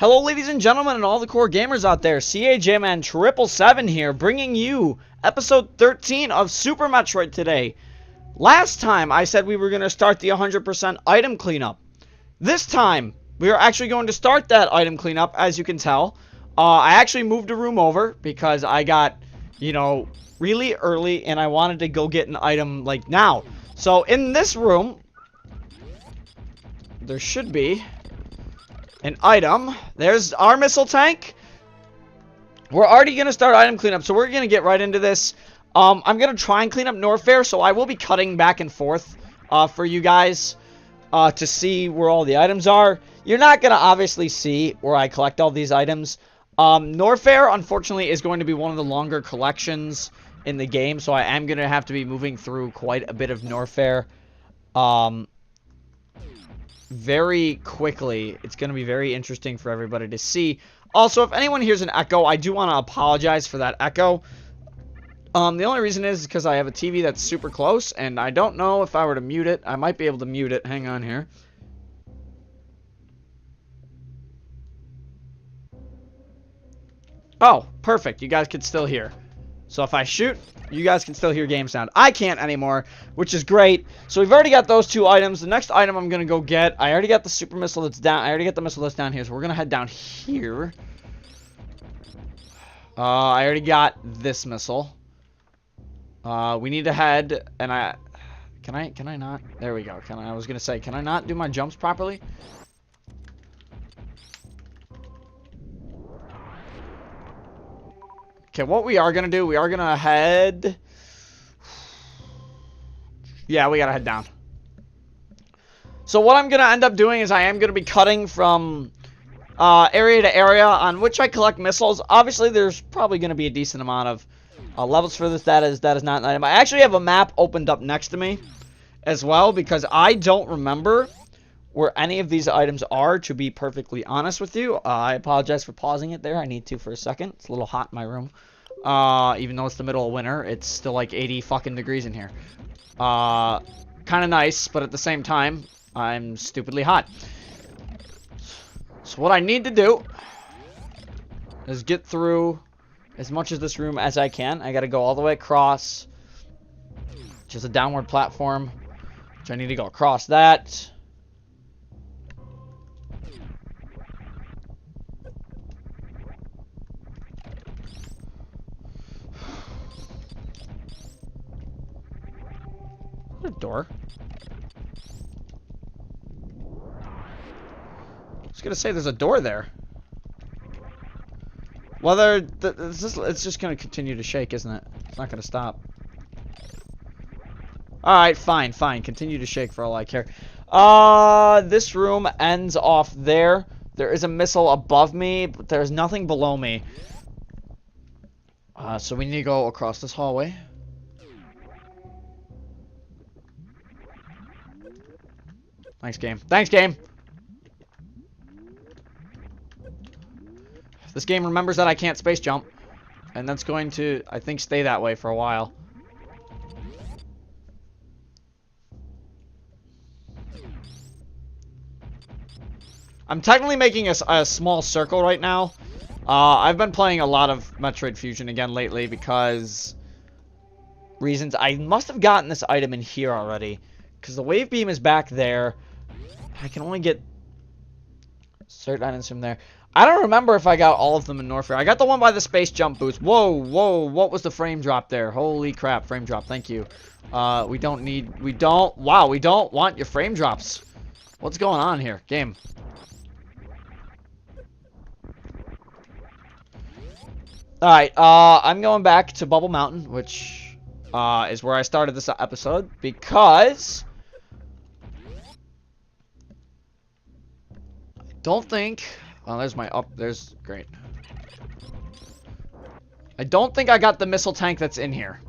Hello, ladies and gentlemen, and all the core gamers out there. CAJman777 here, bringing you episode 13 of Super Metroid today. Last time, I said we were going to start the 100% item cleanup. This time, we are actually going to start that item cleanup, as you can tell. I actually moved a room over because I got, really early, and I wanted to go get an item, like, now. So, in this room, there should be an item. There's our missile tank. We're already going to start item cleanup, so we're going to get right into this. I'm going to try and clean up Norfair, so I will be cutting back and forth for you guys to see where all the items are. You're not going to obviously see where I collect all these items. Norfair, unfortunately, is going to be one of the longer collections in the game, so I am going to have to be moving through quite a bit of Norfair. Very quickly. It's going to be very interesting for everybody to see. Also, if anyone hears an echo, I do want to apologize for that echo. The only reason is because I have a TV that's super close, and I don't know if I were to mute it. I might be able to mute it. Hang on here. Oh, perfect. You guys can still hear. So if I shoot, you guys can still hear game sound. I can't anymore, which is great. So we've already got those two items. The next item I'm going to go get, I already got the super missile that's down. I already got the missile that's down here, so we're going to head down here. I already got this missile. We need to head, and can I not? There we go. I was going to say, can I not do my jumps properly? Okay, what we are going to do, we are going to head... Yeah, we got to head down. So what I'm going to end up doing is I am going to be cutting from area to area on which I collect missiles. Obviously, there's probably going to be a decent amount of levels for this. That is not an item. I actually have a map opened up next to me as well because I don't remember where any of these items are, to be perfectly honest with you. I apologize for pausing it there. I need to for a second. It's a little hot in my room. Even though it's the middle of winter, it's still like 80 fucking degrees in here. Kind of nice, but at the same time, I'm stupidly hot. So what I need to do is get through as much of this room as I can. I gotta go all the way across, which is a downward platform, which I need to go across that. A door. I was gonna say there's a door there. Well, it's just gonna continue to shake, isn't it? It's not gonna stop. Alright, fine. Continue to shake for all I care. This room ends off there. There is a missile above me, but there's nothing below me. So we need to go across this hallway. Thanks, game. Thanks, game! This game remembers that I can't space jump. And that's going to, I think, stay that way for a while. I'm technically making a small circle right now. I've been playing a lot of Metroid Fusion again lately because... reasons. I must have gotten this item in here already. Because the wave beam is back there. I can only get certain items from there. I don't remember if I got all of them in Norfair. I got the one by the space jump boost. Whoa, what was the frame drop there? Holy crap, frame drop, thank you. We don't want your frame drops. What's going on here? Game. Alright, I'm going back to Bubble Mountain, which is where I started this episode, because... don't think... oh, there's my there's... great. I don't think I got the missile tank that's in here.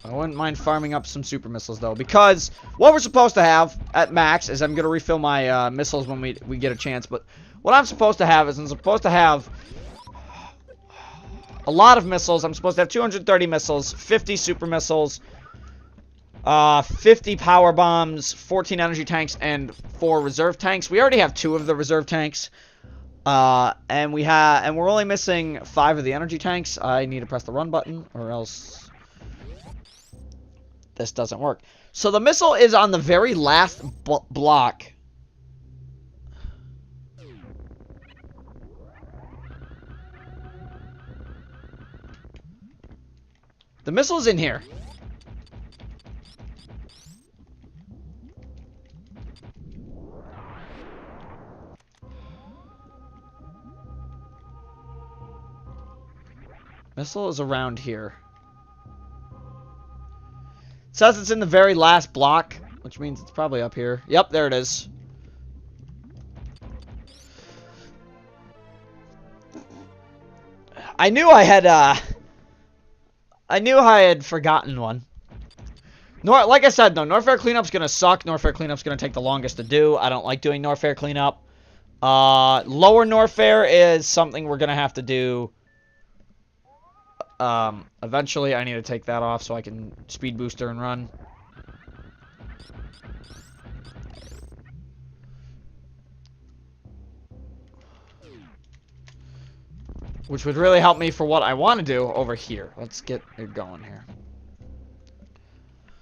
I wouldn't mind farming up some super missiles, though, because what we're supposed to have at max is I'm going to refill my missiles when we get a chance, but what I'm supposed to have is I'm supposed to have a lot of missiles. I'm supposed to have 230 missiles, 50 super missiles, 50 power bombs, 14 energy tanks, and 4 reserve tanks. We already have 2 of the reserve tanks. And we're only missing 5 of the energy tanks. I need to press the run button, or else this doesn't work. So the missile is on the very last block. The missile's in here. Missile is around here. It says it's in the very last block, which means it's probably up here. Yep, there it is. I knew I had forgotten one. Like I said, though, Norfair cleanup's gonna suck. Norfair cleanup's gonna take the longest to do. I don't like doing Norfair cleanup. Lower Norfair is something we're gonna have to do. Eventually I need to take that off so I can speed booster and run. Which would really help me for what I want to do over here. Let's get it going here.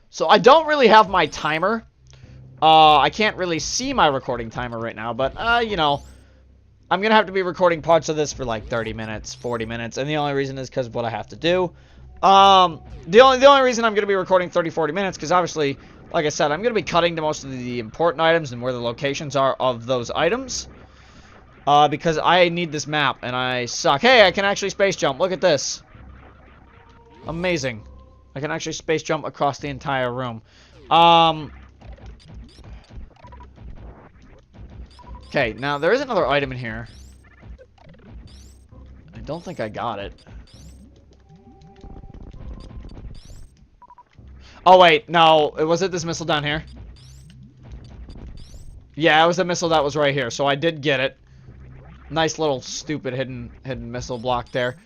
So I don't really have my timer. I can't really see my recording timer right now, but, you know, I'm going to have to be recording parts of this for like 30 minutes, 40 minutes, and the only reason is because of what I have to do. The only reason I'm going to be recording 30, 40 minutes, because obviously, like I said, I'm going to be cutting to most of the important items and where the locations are of those items. Because I need this map, and I suck. Hey, I can actually space jump. Look at this. Amazing. I can actually space jump across the entire room. Okay, now there is another item in here. I don't think I got it. Oh, wait. No. Was it this missile down here? Yeah, it was the missile that was right here, so I did get it. Nice little stupid hidden missile block there.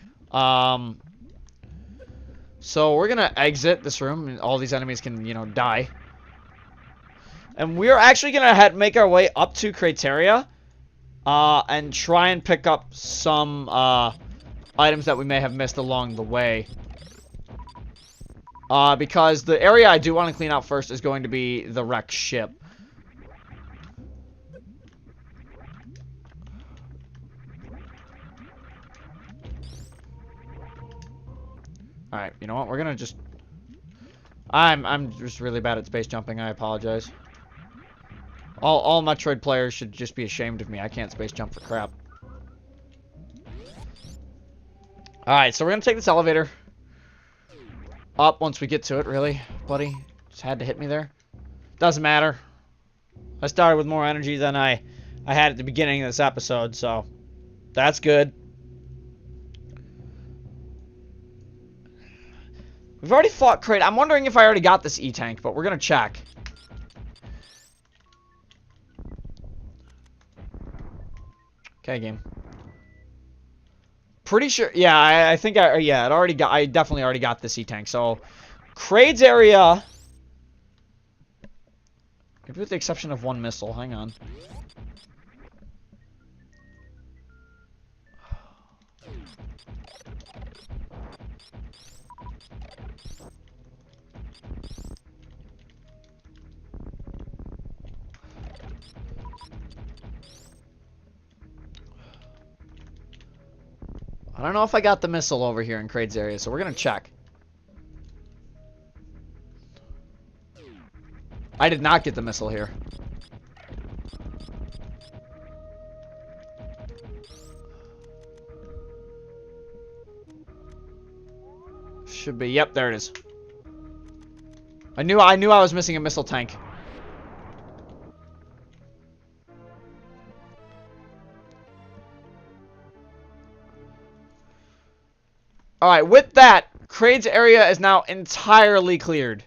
So we're gonna exit this room, and all these enemies can, you know, die. And we're actually gonna make our way up to Crateria, and try and pick up some items that we may have missed along the way. Because the area I do want to clean out first is going to be the wrecked ship. Alright, you know what? We're gonna just... I'm just really bad at space jumping. I apologize. All Metroid players should just be ashamed of me. I can't space jump for crap. Alright, so we're gonna take this elevator up once we get to it, really. Buddy, just had to hit me there. Doesn't matter. I started with more energy than I had at the beginning of this episode, so that's good. We've already fought Crate. I'm wondering if I already got this E-Tank, but we're going to check. Okay, game. Pretty sure. Yeah, I think I definitely already got this E-Tank. So, Crate's area. Maybe with the exception of one missile. Hang on. I don't know if I got the missile over here in Crate's area, so we're going to check. I did not get the missile here. Should be. Yep, there it is. I knew I was missing a missile tank. Alright, with that, Crate's area is now entirely cleared.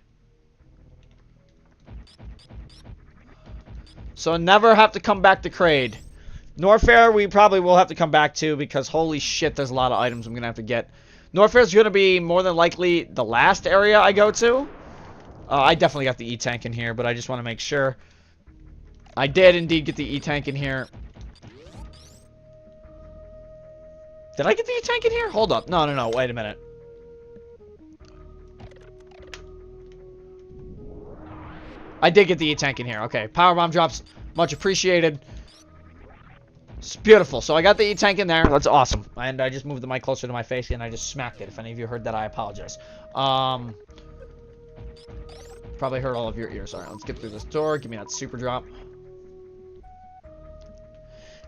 So never have to come back to Crate. Norfair we probably will have to come back to because holy shit, there's a lot of items I'm going to have to get. Norfair is going to be more than likely the last area I go to. I definitely got the E-Tank in here, but I just want to make sure. I did indeed get the E-Tank in here. Did I get the E-Tank in here? Hold up. No, no, no. Wait a minute. I did get the E-Tank in here. Okay. Powerbomb drops. Much appreciated. It's beautiful. So I got the E-Tank in there. That's awesome. And I just moved the mic closer to my face and I just smacked it. If any of you heard that, I apologize. Probably hurt all of your ears. Alright, let's get through this door. Give me that super drop.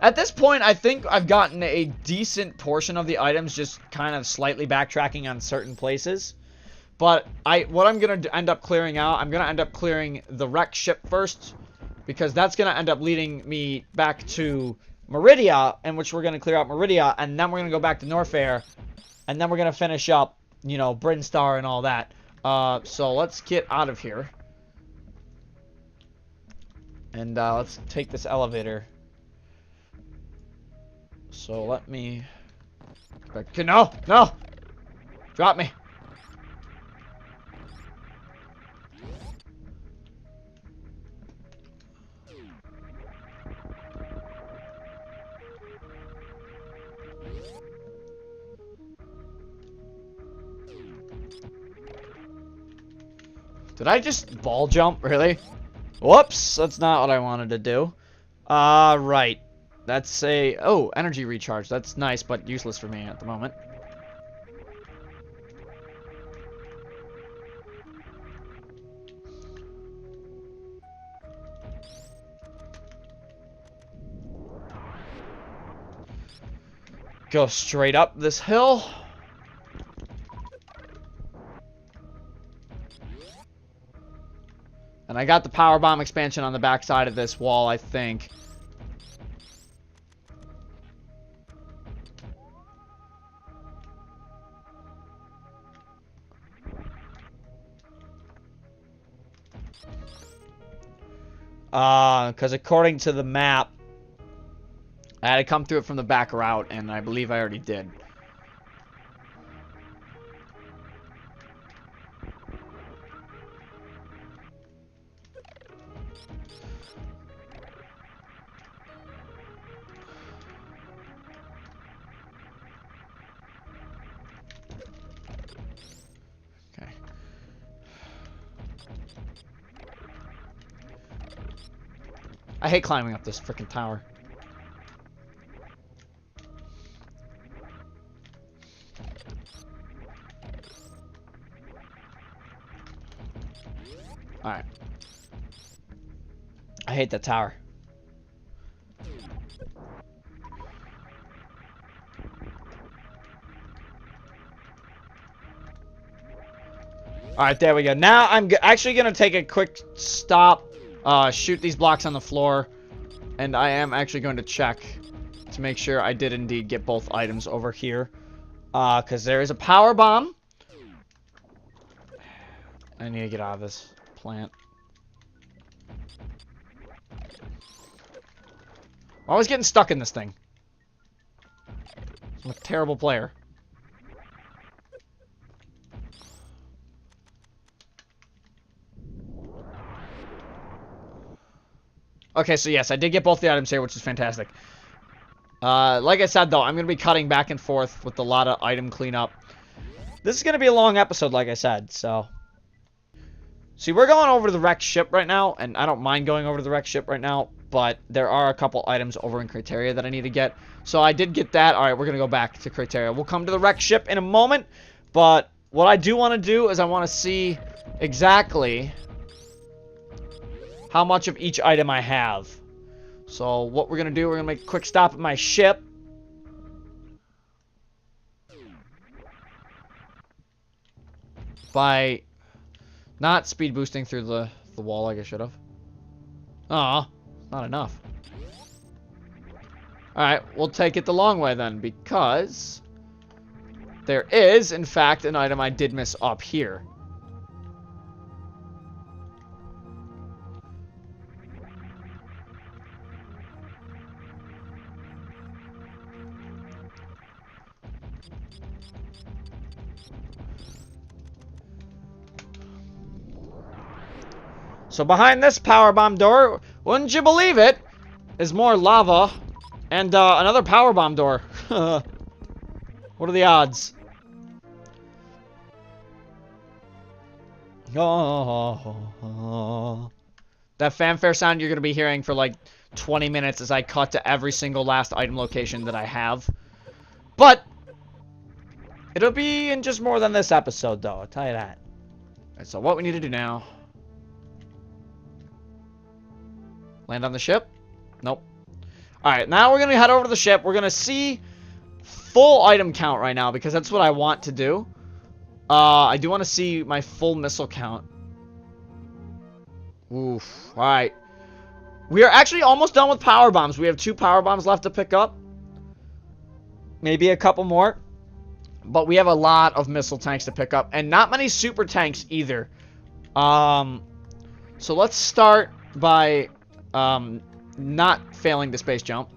At this point, I think I've gotten a decent portion of the items, just kind of slightly backtracking on certain places. But what I'm going to end up clearing out, I'm going to end up clearing the wreck ship first, because that's going to end up leading me back to Meridia, in which we're going to clear out Meridia, and then we're going to go back to Norfair, and then we're going to finish up, you know, Brinstar and all that. So let's get out of here. And let's take this elevator. So let me... No! No! Drop me. Did I just ball jump? Really? Whoops! That's not what I wanted to do. Right. That's a... Oh, energy recharge. That's nice, but useless for me at the moment. Go straight up this hill. And I got the power bomb expansion on the back side of this wall, I think. Because according to the map, I had to come through it from the back route, and I believe I already did. Okay. I hate climbing up this freaking tower. Alright. I hate that tower. Alright, there we go. Now I'm actually going to take a quick stop, shoot these blocks on the floor, and I am actually going to check to make sure I did indeed get both items over here. Because there is a power bomb. I need to get out of this plant. I'm always getting stuck in this thing. I'm a terrible player. Okay, so yes, I did get both the items here, which is fantastic. Like I said, though, I'm going to be cutting back and forth with a lot of item cleanup. This is going to be a long episode, like I said, so... See, we're going over to the wrecked ship right now, and I don't mind going over to the wrecked ship right now, but there are a couple items over in Criteria that I need to get. So I did get that. Alright, we're going to go back to Criteria. We'll come to the wrecked ship in a moment, but what I do want to do is I want to see exactly how much of each item I have. So what we're going to do, we're going to make a quick stop at my ship. By not speed boosting through the wall like I should have. Aw, not enough. Alright, we'll take it the long way then, because there is, in fact, an item I did miss up here. So behind this power bomb door, wouldn't you believe it, is more lava and another power bomb door. What are the odds? Oh. That fanfare sound you're going to be hearing for like 20 minutes as I cut to every single last item location that I have. But it'll be in just more than this episode, though. I'll tell you that. Alright, so what we need to do now. Land on the ship? Nope. Alright, now we're going to head over to the ship. We're going to see full item count right now because that's what I want to do. I do want to see my full missile count. Oof. Alright. We are actually almost done with power bombs. We have 2 power bombs left to pick up. Maybe a couple more. But we have a lot of missile tanks to pick up. And not many super tanks either. So let's start by not failing the space jump.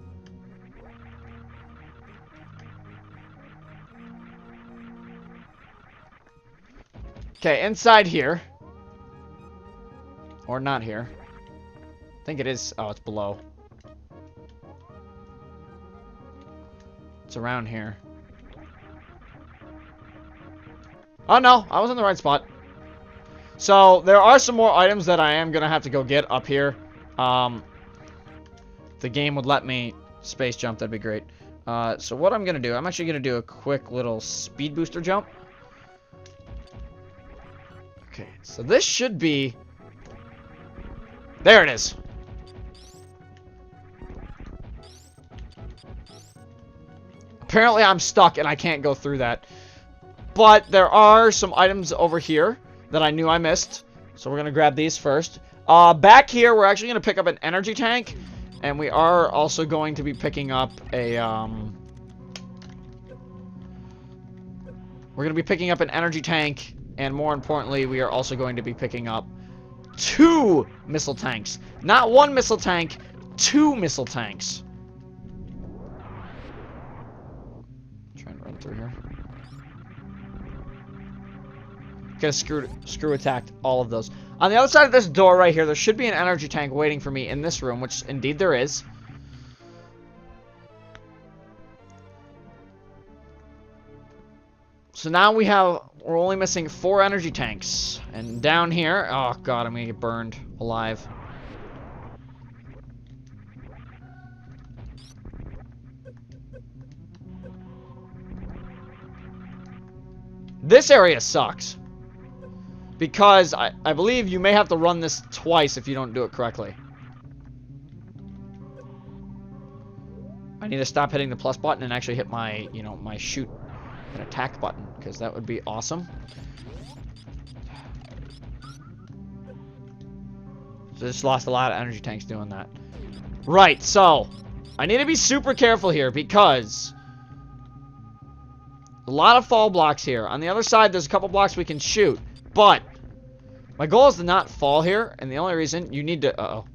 Okay, inside here. Or not here. I think it is. Oh, it's below. It's around here. Oh, no. I was in the right spot. So, there are some more items that I am going to have to go get up here. If the game would let me space jump, that'd be great. So, what I'm going to do, I'm actually going to do a quick little speed booster jump. Okay, so this should be... There it is. Apparently I'm stuck and I can't go through that. But there are some items over here that I knew I missed. So we're going to grab these first. Back here, we're actually going to pick up an energy tank. And we are also going to be picking up a... We're going to be picking up an energy tank. And more importantly, we are also going to be picking up 2 missile tanks. Not 1 missile tank, 2 missile tanks. Trying to run through here. Gonna screw attacked all of those. On the other side of this door right here, there should be an energy tank waiting for me in this room, which indeed there is. So now we're only missing 4 energy tanks. And down here, oh god, I'm gonna get burned alive. This area sucks. Because I believe you may have to run this twice if you don't do it correctly. I need to stop hitting the plus button and actually hit my, you know, my shoot and attack button, because that would be awesome. So just lost a lot of energy tanks doing that. Right, so I need to be super careful here because a lot of fall blocks here. On the other side, there's a couple blocks we can shoot, but my goal is to not fall here, and the only reason you need to... Uh-oh.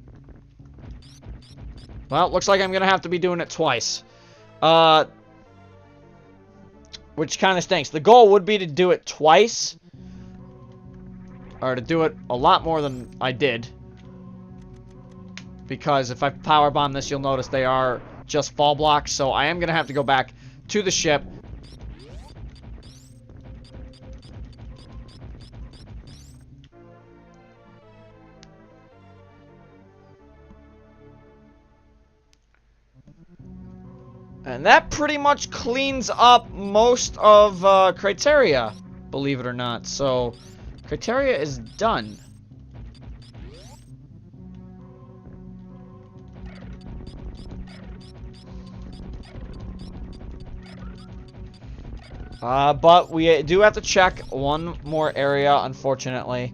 Well, looks like I'm going to have to be doing it twice. Which kind of stinks. The goal would be to do it twice. Or to do it a lot more than I did. Because if I power bomb this, you'll notice they are just fall blocks. So I am going to have to go back to the ship. And that pretty much cleans up most of Criteria, believe it or not. So, Criteria is done. But we do have to check one more area, unfortunately.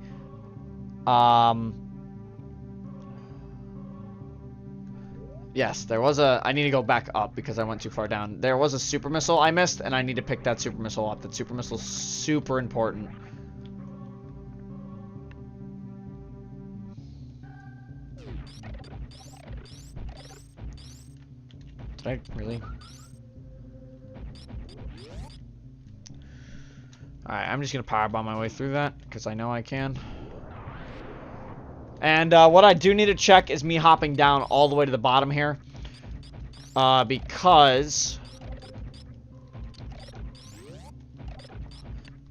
Yes, there was a... I need to go back up because I went too far down. There was a super missile I missed, and I need to pick that super missile up. That super missile is super important. Did I really? Alright, I'm just going to powerbomb my way through that because I know I can. And what I do need to check is me hopping down all the way to the bottom here. Because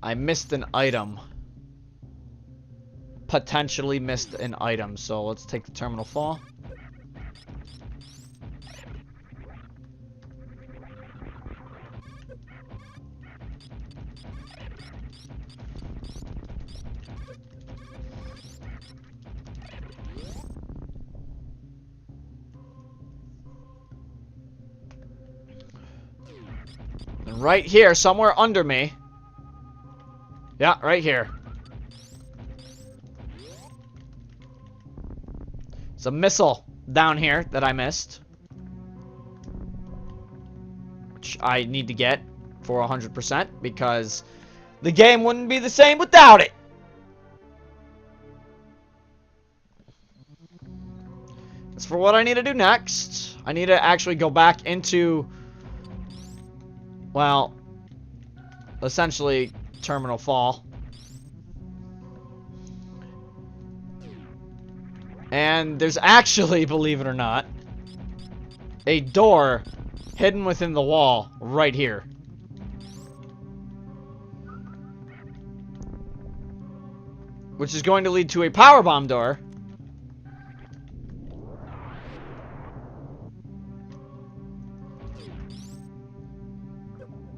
I missed an item. Potentially missed an item. So let's take the terminal fall. And right here, somewhere under me. Yeah, right here. It's a missile down here that I missed. Which I need to get for 100% because the game wouldn't be the same without it. As for what I need to do next, I need to actually go back into, well, essentially Terminal Fall. And there's actually, believe it or not, a door hidden within the wall right here. Which is going to lead to a power bomb door.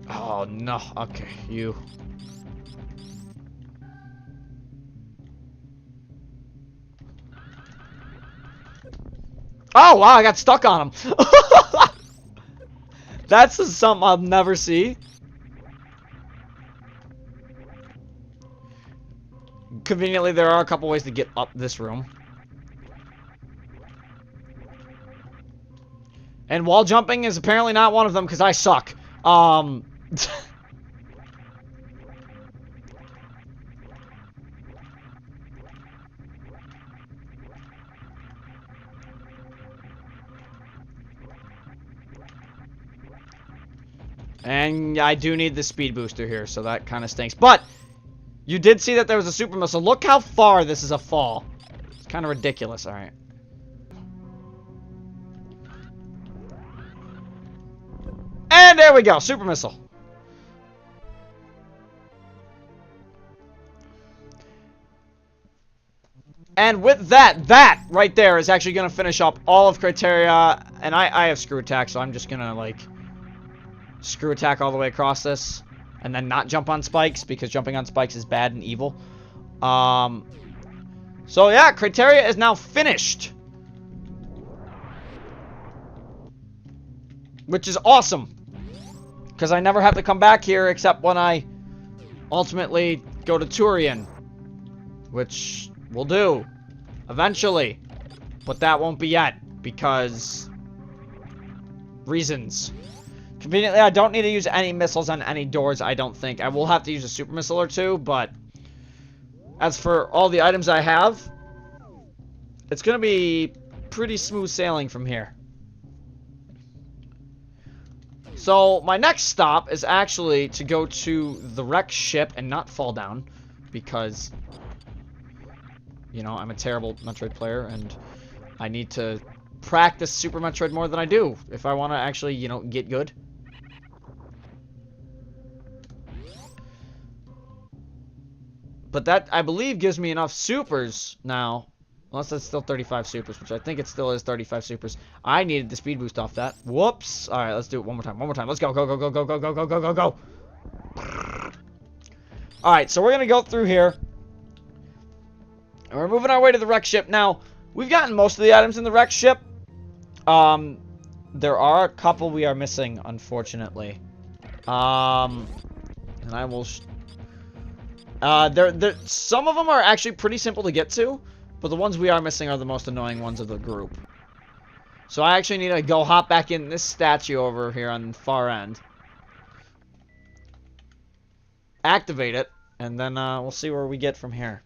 Oh no, okay, you. Oh wow, I got stuck on him. That's something I'll never see. Conveniently, there are a couple ways to get up this room. And wall jumping is apparently not one of them because I suck. And I do need the speed booster here, so that kind of stinks. But you did see that there was a super missile. Look how far this is a fall. It's kind of ridiculous, alright. And there we go, super missile. And with that right there is actually going to finish up all of Criteria. And I have screw attack, so I'm just going to, like, screw attack all the way across this. And then not jump on spikes, because jumping on spikes is bad and evil. So yeah, Criteria is now finished. Which is awesome. Because I never have to come back here except when I ultimately go to Turian. Which we'll do. Eventually. But that won't be yet. Because reasons. Conveniently, I don't need to use any missiles on any doors, I don't think. I will have to use a super missile or two, but as for all the items I have, it's going to be pretty smooth sailing from here. So, my next stop is actually to go to the wrecked ship and not fall down, because, you know, I'm a terrible Metroid player, and I need to practice Super Metroid more than I do if I want to actually, you know, get good. But that, I believe, gives me enough supers now. Unless that's still 35 supers, which I think it still is 35 supers. I needed the speed boost off that. Whoops. Alright, let's do it one more time. One more time. Let's go, go, go, go, go, go, go, go, go, go, go. Alright, so we're going to go through here. And we're moving our way to the wreck ship. Now, we've gotten most of the items in the wreck ship. There are a couple we are missing, unfortunately. And I will... some of them are actually pretty simple to get to, but the ones we are missing are the most annoying ones of the group. So I actually need to go hop back in this statue over here on the far end. Activate it, and then we'll see where we get from here.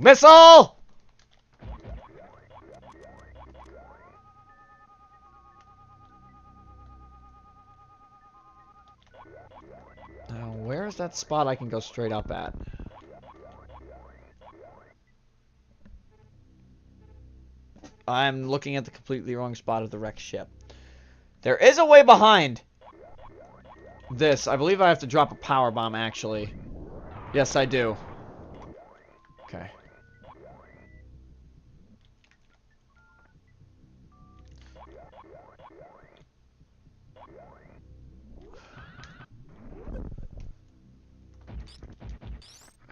Missile! Now, where's that spot I can go straight up at? I'm looking at the completely wrong spot of the wrecked ship. There is a way behind this. I believe I have to drop a power bomb, actually. Yes, I do. Okay.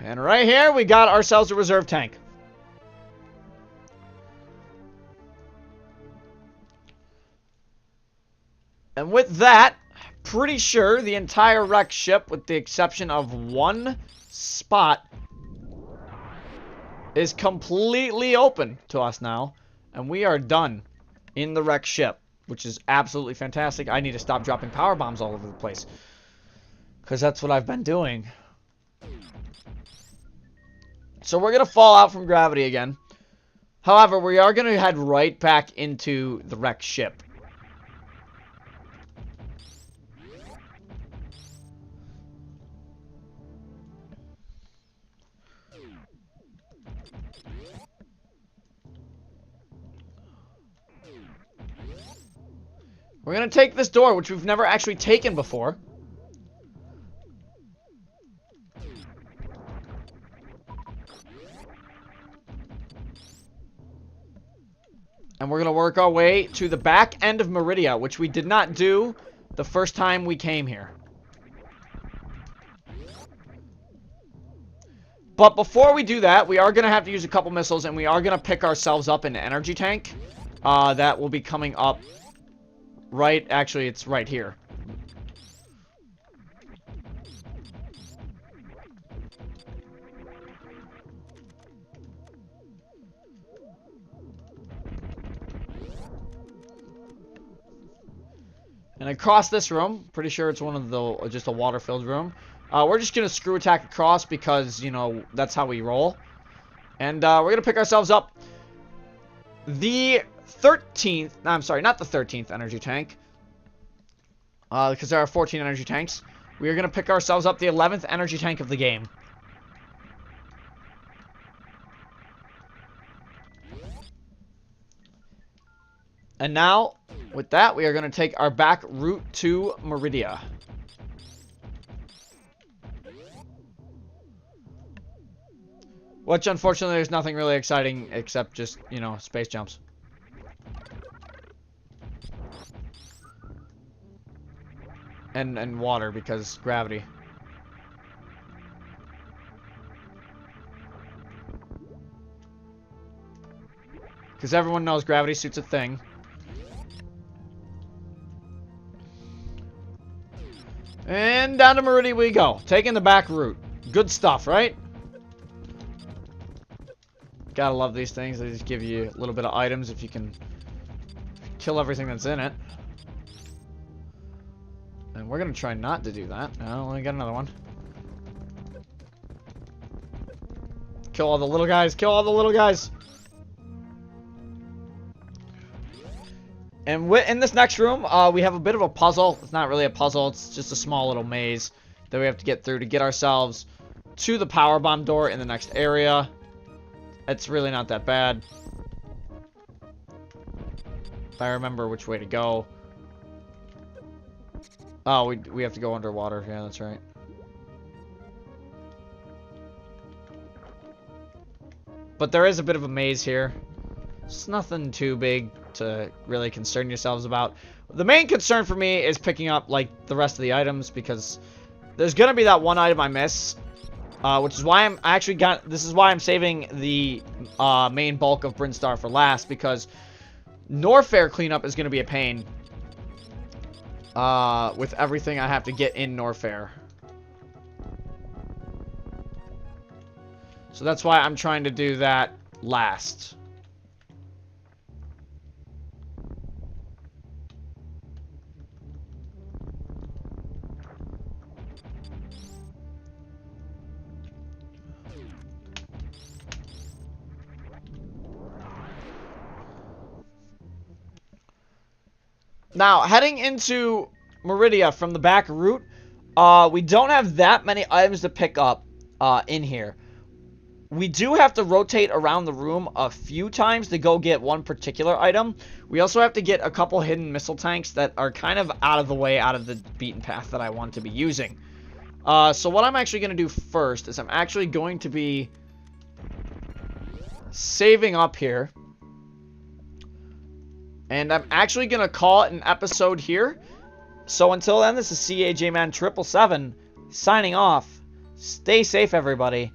And right here, we got ourselves a reserve tank. And with that, pretty sure the entire wrecked ship, with the exception of one spot, is completely open to us now. And we are done in the wrecked ship, which is absolutely fantastic. I need to stop dropping power bombs all over the place, because that's what I've been doing. So we're going to fall out from gravity again. However, we are going to head right back into the wrecked ship. We're going to take this door, which we've never actually taken before. And we're going to work our way to the back end of Meridia, which we did not do the first time we came here. But before we do that, we are going to have to use a couple missiles, and we are going to pick ourselves up an energy tank. That will be coming up right... Actually, it's right here. And across this room, pretty sure it's one of the... just a water-filled room. We're just going to screw attack across because, you know, that's how we roll. And we're going to pick ourselves up the 13th... No, I'm sorry, not the 13th energy tank. Because there are 14 energy tanks. We are going to pick ourselves up the 11th energy tank of the game. And now, with that, we are going to take our back route to Meridia. Which, unfortunately, there's nothing really exciting except just, you know, space jumps. And water, because gravity. Because everyone knows gravity suits a thing. And down to Meridia we go. Taking the back route. Good stuff, right? Gotta love these things. They just give you a little bit of items if you can kill everything that's in it. And we're gonna try not to do that. No, we got another one. Kill all the little guys. Kill all the little guys. And in this next room, we have a bit of a puzzle. It's not really a puzzle. It's just a small little maze that we have to get through to get ourselves to the power bomb door in the next area. It's really not that bad, if I remember which way to go. Oh, we have to go underwater. Yeah, that's right. But there is a bit of a maze here. It's nothing too big to really concern yourselves about. The main concern for me is picking up, like, the rest of the items, because there's gonna be that one item I miss. Which is why this is why I'm saving the main bulk of Brinstar for last, because Norfair cleanup is going to be a pain with everything I have to get in Norfair. So that's why I'm trying to do that last. Now, heading into Meridia from the back route, we don't have that many items to pick up in here. We do have to rotate around the room a few times to go get one particular item. We also have to get a couple hidden missile tanks that are kind of out of the way, out of the beaten path that I want to be using. So what I'm actually going to do first is I'm actually going to be saving up here. And I'm actually going to call it an episode here. So until then, this is CAJ Man 777 signing off. Stay safe, everybody.